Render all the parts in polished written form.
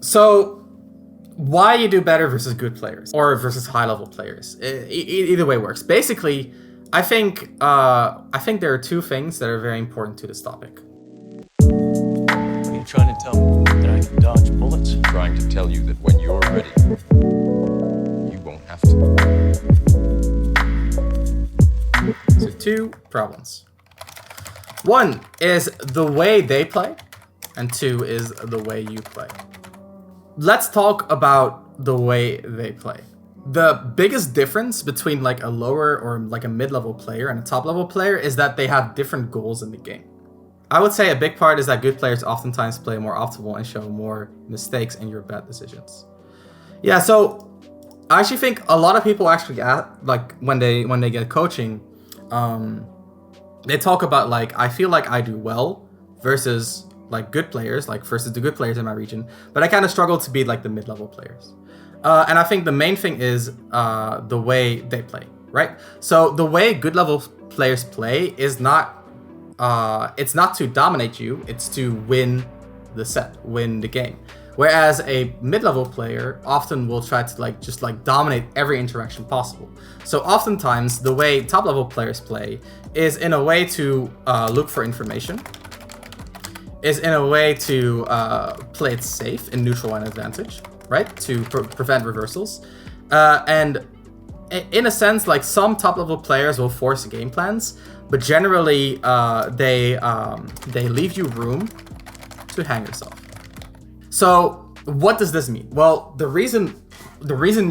So why you do better versus good players or versus high level players? Either way works. Basically, I think there are two things that are very important to this topic. What are you trying to tell me? That I can dodge bullets? I'm trying to tell you that when you're ready, you won't have to. So two problems. One is the way they play, and two is the way you play. Let's talk about the way they play. The biggest difference between like a lower or like a mid-level player and a top-level player is that they have different goals in the game. I would say a big part is that good players oftentimes play more optimal and show more mistakes in your bad decisions. Yeah, so I actually think a lot of people actually like when they get coaching, they talk about like, I feel like I do well versus like good players, like versus the good players in my region, but I kind of struggle to beat like the mid-level players. And I think the main thing is the way they play, right? So the way good level players play is not, it's not to dominate you, it's to win the set, win the game. Whereas a mid-level player often will try to like just like dominate every interaction possible. So oftentimes the way top-level players play is in a way to look for information, is in a way to play it safe in neutral and advantage, right? To prevent reversals. And in a sense, like some top-level players will force game plans, but generally they leave you room to hang yourself. So what does this mean? Well, the reason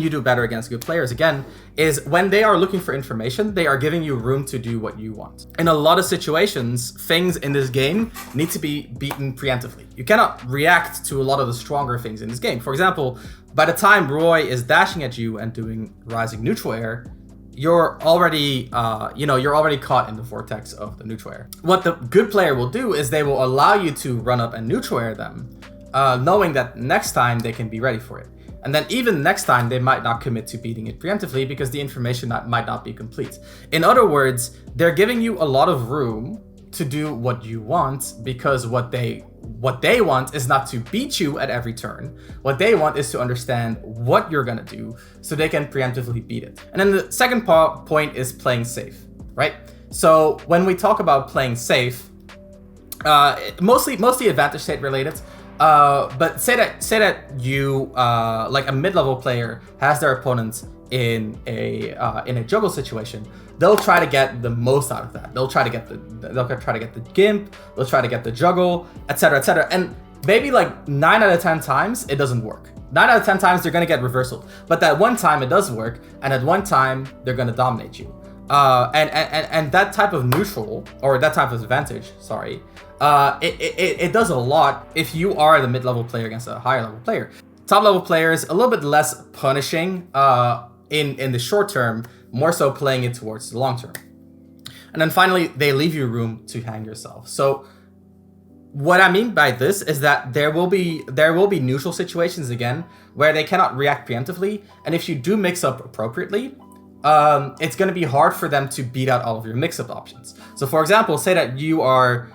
you do better against good players, again, is when they are looking for information, they are giving you room to do what you want. In a lot of situations, things in this game need to be beaten preemptively. You cannot react to a lot of the stronger things in this game. For example, by the time Roy is dashing at you and doing rising neutral air, you're already caught in the vortex of the neutral air. What the good player will do is they will allow you to run up and neutral air them, knowing that next time they can be ready for it. And then even next time, they might not commit to beating it preemptively because the information might not be complete. In other words, they're giving you a lot of room to do what you want because what they want is not to beat you at every turn. What they want is to understand what you're gonna do so they can preemptively beat it. And then the second point is playing safe, right? So when we talk about playing safe, mostly advantage state related. But say that you like a mid-level player has their opponent in a juggle situation, they'll try to get the most out of that. They'll try to get the gimp, they'll try to get the juggle, etc., etc. And maybe like 9 out of 10 times it doesn't work. 9 out of 10 times they're gonna get reversal. But that one time it does work, and at one time they're gonna dominate you. And that type of neutral, or that type of advantage, sorry, it does a lot if you are the mid-level player against a higher level player. Top-level players, a little bit less punishing in the short term, more so playing it towards the long term. And then finally, they leave you room to hang yourself. So what I mean by this is that there will be neutral situations again where they cannot react preemptively, and if you do mix up appropriately, it's going to be hard for them to beat out all of your mix-up options. So for example, say that you are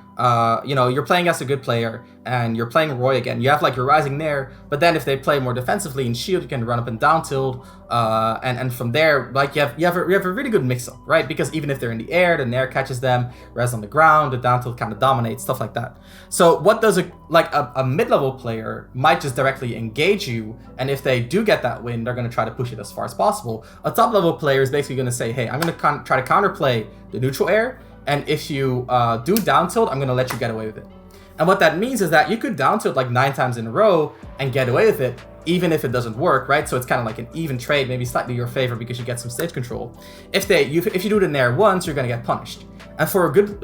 you're playing as a good player and you're playing Roy again. You have like your rising nair, but then if they play more defensively in shield, you can run up and down tilt, and from there, like you have a really good mix-up, right? Because even if they're in the air, the nair catches them, res on the ground, the down tilt kind of dominates, stuff like that. So what does a mid-level player might just directly engage you, and if they do get that win, they're going to try to push it as far as possible. A top-level player is basically going to say, hey, I'm going to try to counterplay the neutral air, and if you do down tilt, I'm going to let you get away with it. And what that means is that you could down tilt like 9 times in a row and get away with it, even if it doesn't work, right? So it's kind of like an even trade, maybe slightly your favor because you get some stage control. If you do the nair once, you're going to get punished. And for a good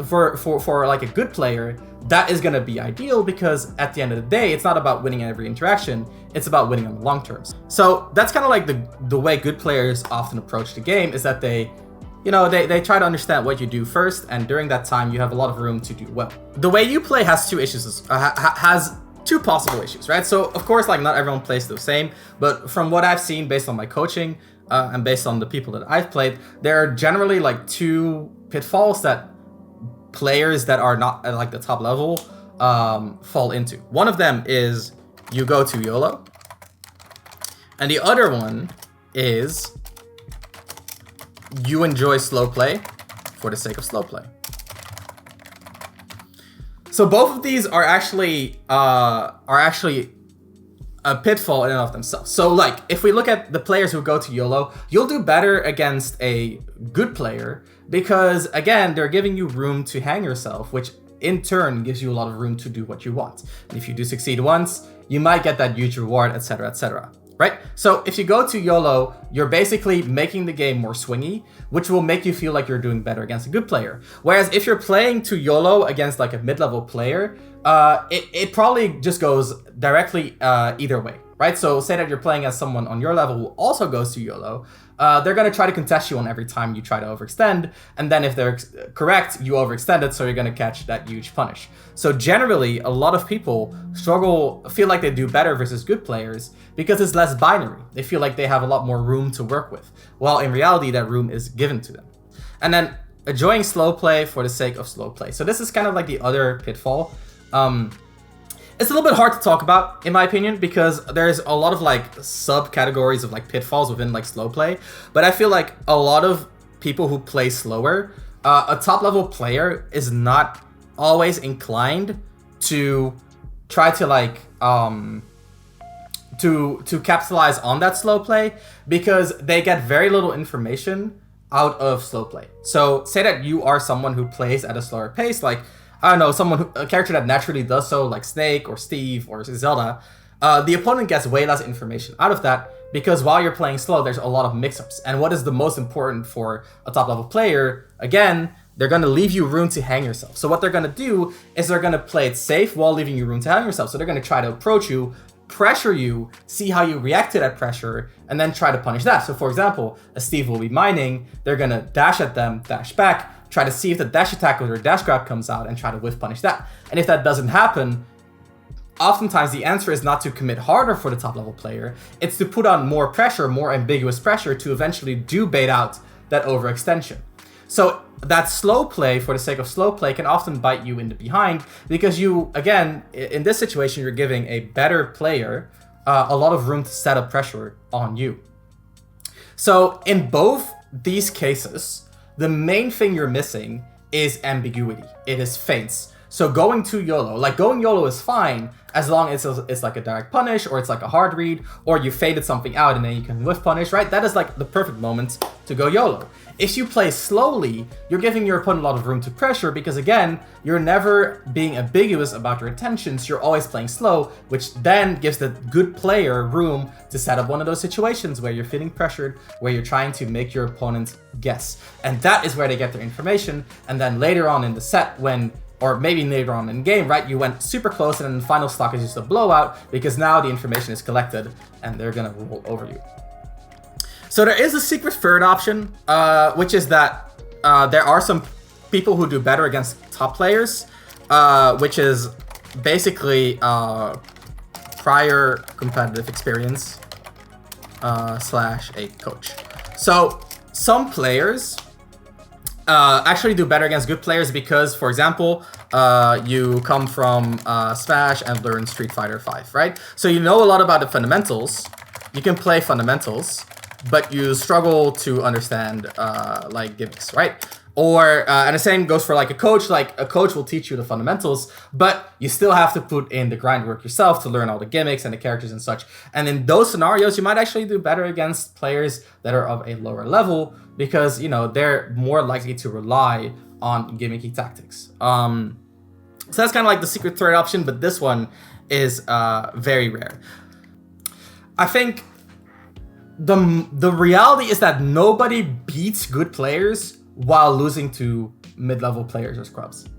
player, that is going to be ideal because at the end of the day, it's not about winning every interaction, it's about winning on the long terms. So that's kind of like the way good players often approach the game, is that they try to understand what you do first, and during that time, you have a lot of room to do well. The way you play has two issues, has two possible issues, right? So, of course, like not everyone plays the same, but from what I've seen based on my coaching and based on the people that I've played, there are generally like two pitfalls that players that are not at like the top level fall into. One of them is you go to YOLO. And the other one is you enjoy slow play for the sake of slow play. So both of these are actually a pitfall in and of themselves. So like, if we look at the players who go to YOLO, you'll do better against a good player because, again, they're giving you room to hang yourself, which in turn gives you a lot of room to do what you want. And if you do succeed once, you might get that huge reward, etc., etc. Right? So if you go to YOLO, you're basically making the game more swingy, which will make you feel like you're doing better against a good player. Whereas if you're playing to YOLO against like a mid-level player, it probably just goes directly either way, right? So say that you're playing as someone on your level who also goes to YOLO, they're going to try to contest you on every time you try to overextend, and then if they're correct, you overextended, so you're going to catch that huge punish. So generally, a lot of people feel like they do better versus good players because it's less binary. They feel like they have a lot more room to work with, while in reality, that room is given to them. And then enjoying slow play for the sake of slow play. So this is kind of like the other pitfall. It's a little bit hard to talk about, in my opinion, because there's a lot of like subcategories of like pitfalls within like slow play. But I feel like a lot of people who play slower, a top level player is not always inclined to try to like to capitalize on that slow play because they get very little information out of slow play. So say that you are someone who plays at a slower pace, like I don't know, a character that naturally does so, like Snake or Steve or Zelda, the opponent gets way less information out of that because while you're playing slow, there's a lot of mix-ups. And what is the most important for a top-level player? Again, they're going to leave you room to hang yourself. So what they're going to do is they're going to play it safe while leaving you room to hang yourself. So they're going to try to approach you, pressure you, see how you react to that pressure, and then try to punish that. So for example, a Steve will be mining, they're going to dash at them, dash back, try to see if the dash attack or their dash grab comes out and try to whiff punish that. And if that doesn't happen, oftentimes the answer is not to commit harder for the top level player, it's to put on more pressure, more ambiguous pressure to eventually do bait out that overextension. So that slow play for the sake of slow play can often bite you in the behind because you, again, in this situation, you're giving a better player a lot of room to set up pressure on you. So in both these cases, the main thing you're missing is ambiguity. It is feints. So going to YOLO, like going YOLO is fine as long as it's like a direct punish or it's like a hard read or you faded something out and then you can whiff punish, right? That is like the perfect moment to go YOLO. If you play slowly, you're giving your opponent a lot of room to pressure because again, you're never being ambiguous about your intentions. You're always playing slow, which then gives the good player room to set up one of those situations where you're feeling pressured, where you're trying to make your opponent guess. And that is where they get their information. And then later on in the set or maybe later on in game, right, you went super close and then the final stock is just a blowout because now the information is collected and they're gonna roll over you. So there is a secret third option, which is that there are some people who do better against top players, which is basically prior competitive experience / a coach. So some players actually do better against good players because, for example, you come from Smash and learn Street Fighter V, right? So you know a lot about the fundamentals. You can play fundamentals, but you struggle to understand like gimmicks, right? Or and the same goes for like a coach. Like a coach will teach you the fundamentals, but you still have to put in the grind work yourself to learn all the gimmicks and the characters and such. And in those scenarios, you might actually do better against players that are of a lower level because, you know, they're more likely to rely on gimmicky tactics. So that's kind of like the secret third option, but this one is very rare. I think the reality is that nobody beats good players while losing to mid-level players or scrubs.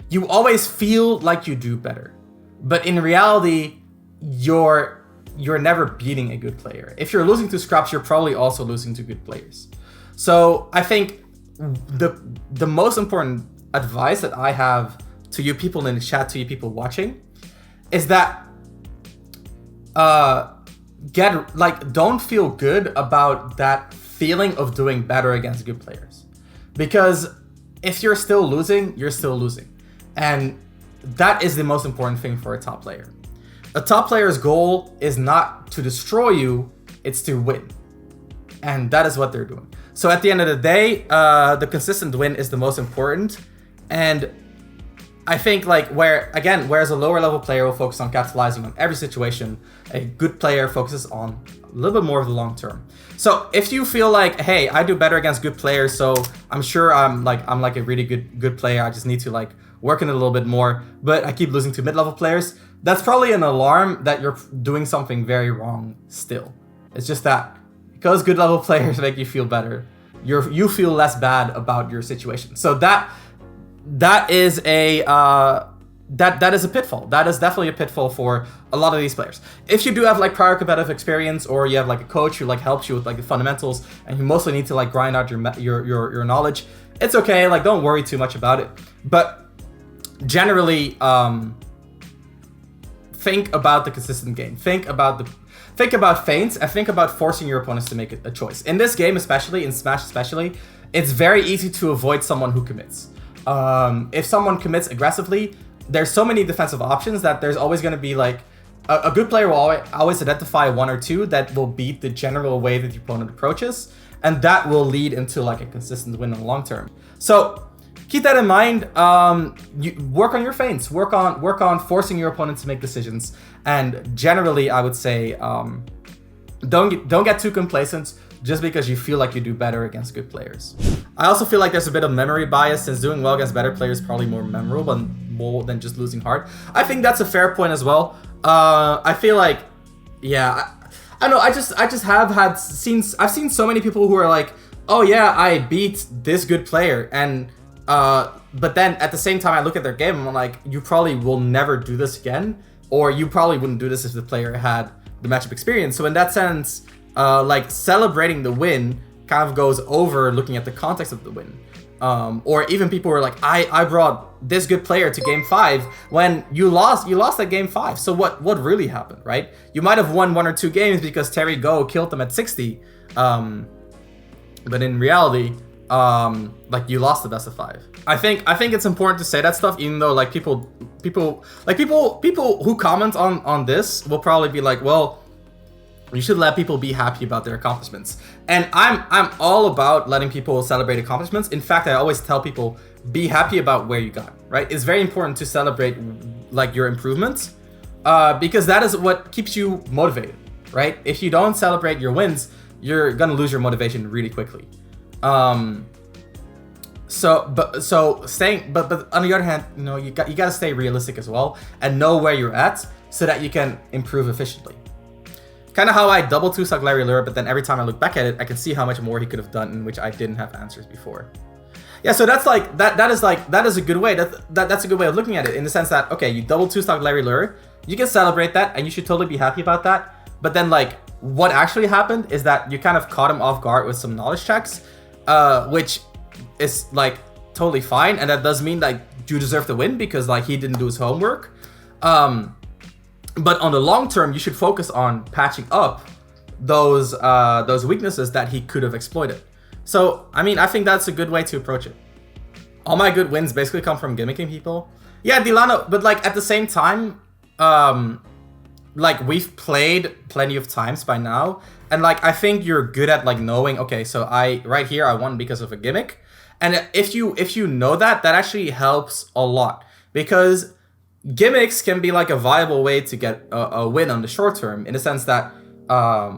You always feel like you do better, but in reality, you're never beating a good player. If you're losing to scrubs, you're probably also losing to good players. So I think the most important advice that I have to you people in the chat, to you people watching, is that don't feel good about that feeling of doing better against good players. Because if you're still losing, you're still losing. And that is the most important thing for a top player. A top player's goal is not to destroy you, it's to win. And that is what they're doing. So at the end of the day, the consistent win is the most important. And I think like whereas a lower level player will focus on capitalizing on every situation, a good player focuses on a little bit more of the long term. So if you feel like, hey, I do better against good players, so I'm sure I'm like a really good player, I just need to like work on it a little bit more, but I keep losing to mid-level players, that's probably an alarm that you're doing something very wrong still. It's just that because good level players make you feel better, you feel less bad about your situation. So that is a that is a pitfall. That is definitely a pitfall for a lot of these players. If you do have like prior competitive experience, or you have like a coach who like helps you with like the fundamentals, and you mostly need to like grind out your knowledge, it's okay. Like don't worry too much about it. But generally, think about the consistent game. Think about feints, and think about forcing your opponents to make a choice. In this game, especially in Smash, it's very easy to avoid someone who commits. If someone commits aggressively, there's so many defensive options that there's always going to be like a good player will always identify one or two that will beat the general way that the opponent approaches, and that will lead into like a consistent win in the long term. So keep that in mind. You work on your feints, work on forcing your opponent to make decisions, and generally I would say don't get too complacent just because you feel like you do better against good players. I also feel like there's a bit of memory bias, since doing well against better players is probably more memorable and more than just losing hard. I think that's a fair point as well. I feel like, yeah, I don't know. I've seen so many people who are like, oh yeah, I beat this good player, and but then at the same time I look at their game and I'm like, you probably will never do this again, or you probably wouldn't do this if the player had the matchup experience. So in that sense, like celebrating the win kind of goes over looking at the context of the win. Or even people were like, I brought this good player to game 5 when you lost at game 5. So what really happened, right? You might have won 1 or 2 games because Terry Go killed them at 60. But in reality, like you lost the best of 5. I think it's important to say that stuff, even though like people who comment on this will probably be like, well, you should let people be happy about their accomplishments. And I'm all about letting people celebrate accomplishments. In fact, I always tell people, be happy about where you got, right? It's very important to celebrate like your improvements, because that is what keeps you motivated, right? If you don't celebrate your wins, you're gonna lose your motivation really quickly. But on the other hand, you know, you gotta stay realistic as well and know where you're at so that you can improve efficiently. Kind of how I double 2-suck Larry Lure, but then every time I look back at it, I can see how much more he could have done in which I didn't have answers before. Yeah, so that's like that is a good way. That's a good way of looking at it, in the sense that, okay, you double 2-suck Larry Lure, you can celebrate that and you should totally be happy about that. But then like what actually happened is that you kind of caught him off guard with some knowledge checks, which is like totally fine, and that does mean like you deserve the win because like he didn't do his homework. But on the long term, you should focus on patching up those weaknesses that he could have exploited. So, I mean, I think that's a good way to approach it. All my good wins basically come from gimmicking people. Yeah, Delano, but like at the same time, like we've played plenty of times by now, and like I think you're good at like knowing, okay, so right here I won because of a gimmick. And if you know that actually helps a lot, because gimmicks can be like a viable way to get a win on the short term, in the sense that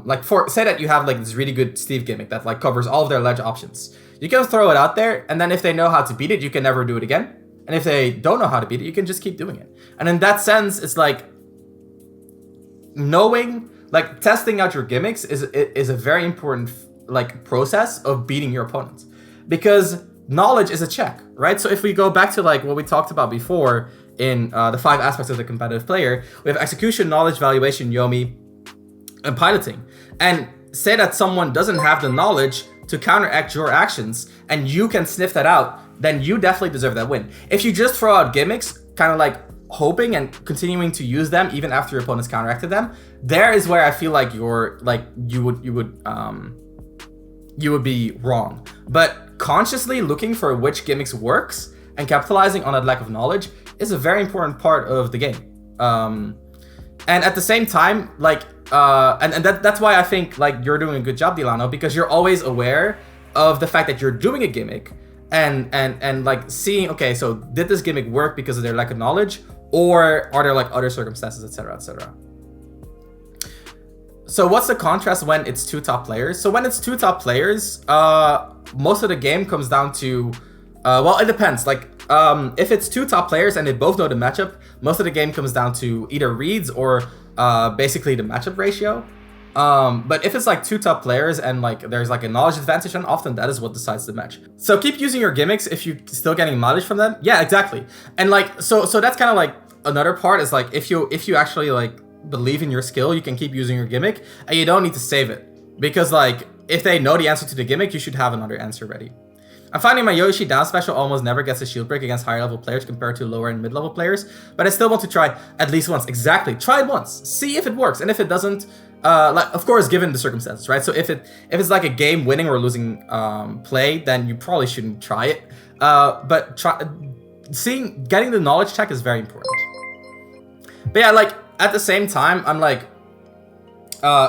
like say that you have like this really good Steve gimmick that like covers all of their ledge options. You can throw it out there, and then if they know how to beat it, you can never do it again. And if they don't know how to beat it, you can just keep doing it. And in that sense, it's like knowing, like testing out your gimmicks is a very important like process of beating your opponents, because knowledge is a check, right? So if we go back to like what we talked about before in the 5 aspects of the competitive player, we have execution, knowledge, valuation, Yomi, and piloting. And say that someone doesn't have the knowledge to counteract your actions, and you can sniff that out, then you definitely deserve that win. If you just throw out gimmicks, kind of like hoping and continuing to use them even after your opponents counteracted them, there is where I feel like you're like you would be wrong. But consciously looking for which gimmicks works and capitalizing on that lack of knowledge is a very important part of the game. And at the same time, like, that's why I think like you're doing a good job, Delano, because you're always aware of the fact that you're doing a gimmick and like seeing, okay, so did this gimmick work because of their lack of knowledge, or are there like other circumstances, etc., etc. So what's the contrast when it's two top players? So when it's two top players, most of the game comes down to, well, it depends. Like, if it's two top players and they both know the matchup, most of the game comes down to either reads or basically the matchup ratio. But if it's like two top players and like there's like a knowledge advantage, then often that is what decides the match. So keep using your gimmicks if you're still getting mileage from them. Yeah, exactly. And like, so that's kind of like another part is like, if you actually like believe in your skill, you can keep using your gimmick and you don't need to save it, because like if they know the answer to the gimmick, you should have another answer ready. I'm finding my Yoshi down special almost never gets a shield break against higher level players compared to lower and mid level players, but I still want to try at least once. Exactly, try it once, see if it works, and if it doesn't, like, of course, given the circumstances, right? So if it's like a game winning or losing play, then you probably shouldn't try it. But getting the knowledge check is very important. But yeah, like at the same time, I'm like,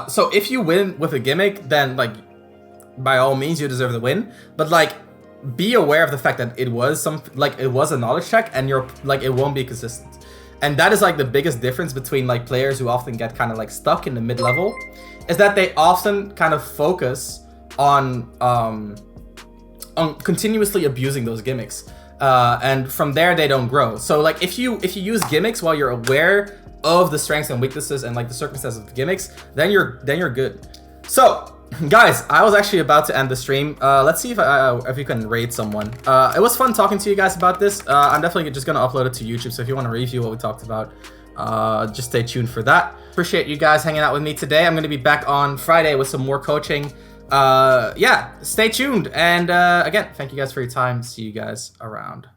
so if you win with a gimmick, then like by all means you deserve the win. But like, be aware of the fact that it was a knowledge check, and you're like, it won't be consistent. And that is like the biggest difference between like players who often get kind of like stuck in the mid level, is that they often kind of focus on continuously abusing those gimmicks, and from there they don't grow. So like if you use gimmicks while you're aware of the strengths and weaknesses and like the circumstances of the gimmicks, then you're good. So guys, I was actually about to end the stream. Let's see if you can rate someone. It was fun talking to you guys about this. I'm definitely just gonna upload it to YouTube, so if you want to review what we talked about, just stay tuned for that. Appreciate you guys hanging out with me today. I'm gonna be back on Friday with some more coaching. Yeah, stay tuned, and again, thank you guys for your time. See you guys around.